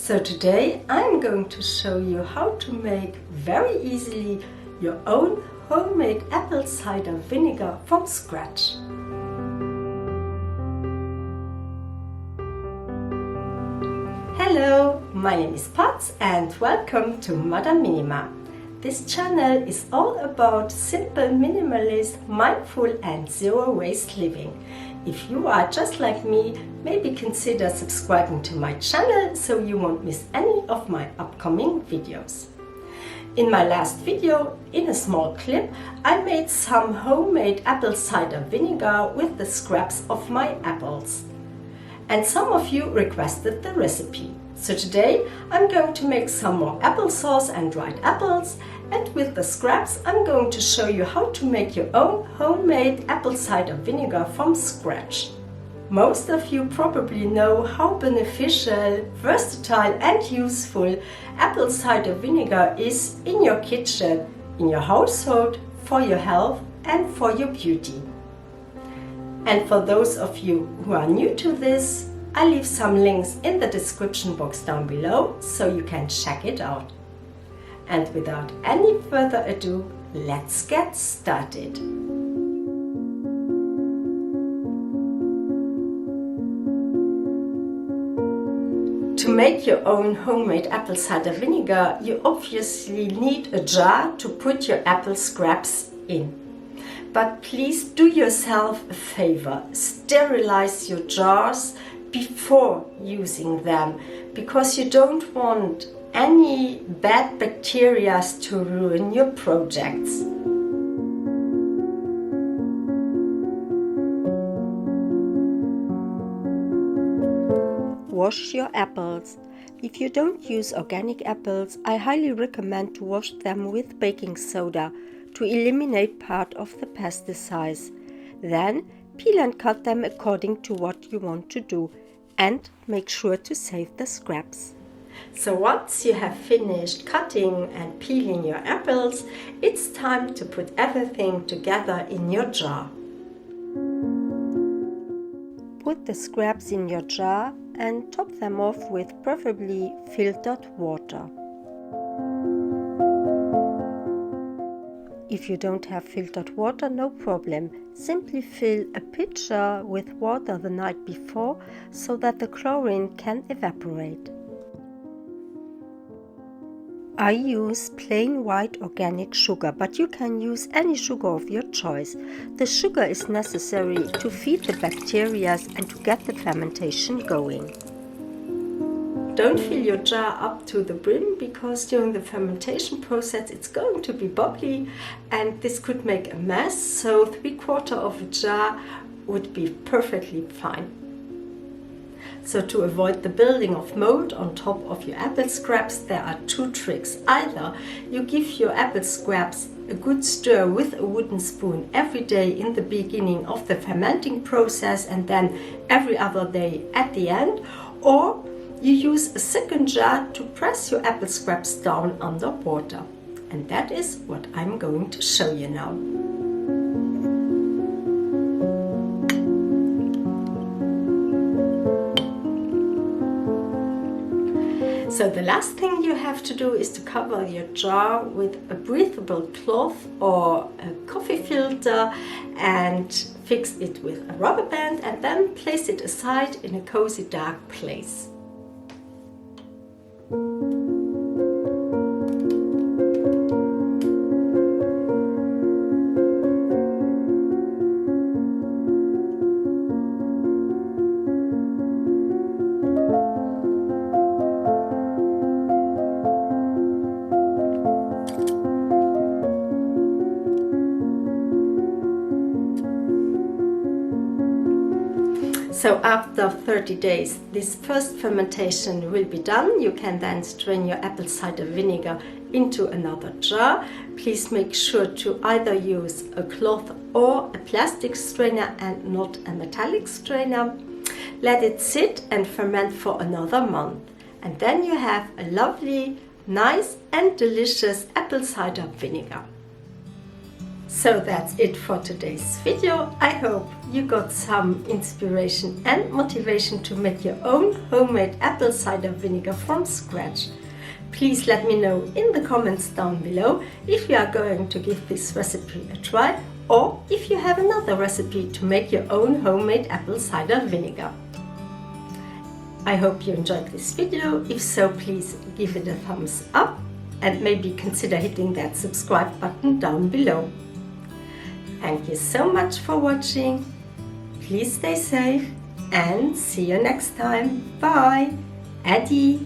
So today I'm going to show you how to make very easily your own homemade apple cider vinegar from scratch. Hello, my name is Pats and welcome to Madame Minima. This channel is all about simple, minimalist, mindful and zero waste living. If you are just like me, maybe consider subscribing to my channel so you won't miss any of my upcoming videos. In my last video, in a small clip, I made some homemade apple cider vinegar with the scraps of my apples. And some of you requested the recipe. So today I'm going to make some more applesauce and dried apples, and with the scraps I'm going to show you how to make your own homemade apple cider vinegar from scratch. Most of you probably know how beneficial, versatile and useful apple cider vinegar is in your kitchen, in your household, for your health and for your beauty. And for those of you who are new to this, I leave some links in the description box down below so you can check it out. And without any further ado, let's get started. To make your own homemade apple cider vinegar, you obviously need a jar to put your apple scraps in. But please do yourself a favor, sterilize your jars before using them, because you don't want any bad bacteria to ruin your projects. Wash your apples. If you don't use organic apples, I highly recommend to wash them with baking soda to eliminate part of the pesticides. Then peel and cut them according to what you want to do, and make sure to save the scraps. So once you have finished cutting and peeling your apples, it's time to put everything together in your jar. Put the scraps in your jar and top them off with preferably filtered water. If you don't have filtered water, no problem. Simply fill a pitcher with water the night before so that the chlorine can evaporate. I use plain white organic sugar, but you can use any sugar of your choice. The sugar is necessary to feed the bacteria and to get the fermentation going. Don't fill your jar up to the brim, because during the fermentation process it's going to be bubbly and this could make a mess, so 3/4 of a jar would be perfectly fine. So to avoid the building of mold on top of your apple scraps, there are two tricks. Either you give your apple scraps a good stir with a wooden spoon every day in the beginning of the fermenting process and then every other day at the end, or you use a second jar to press your apple scraps down under water. And that is what I'm going to show you now. So the last thing you have to do is to cover your jar with a breathable cloth or a coffee filter and fix it with a rubber band, and then place it aside in a cozy dark place. So after 30 days, this first fermentation will be done. You can then strain your apple cider vinegar into another jar. Please make sure to either use a cloth or a plastic strainer and not a metallic strainer. Let it sit and ferment for another month. And then you have a lovely, nice and delicious apple cider vinegar. So that's it for today's video. I hope you got some inspiration and motivation to make your own homemade apple cider vinegar from scratch. Please let me know in the comments down below if you are going to give this recipe a try, or if you have another recipe to make your own homemade apple cider vinegar. I hope you enjoyed this video. If so, please give it a thumbs up and maybe consider hitting that subscribe button down below. Thank you so much for watching. Please stay safe and see you next time. Bye. Adi.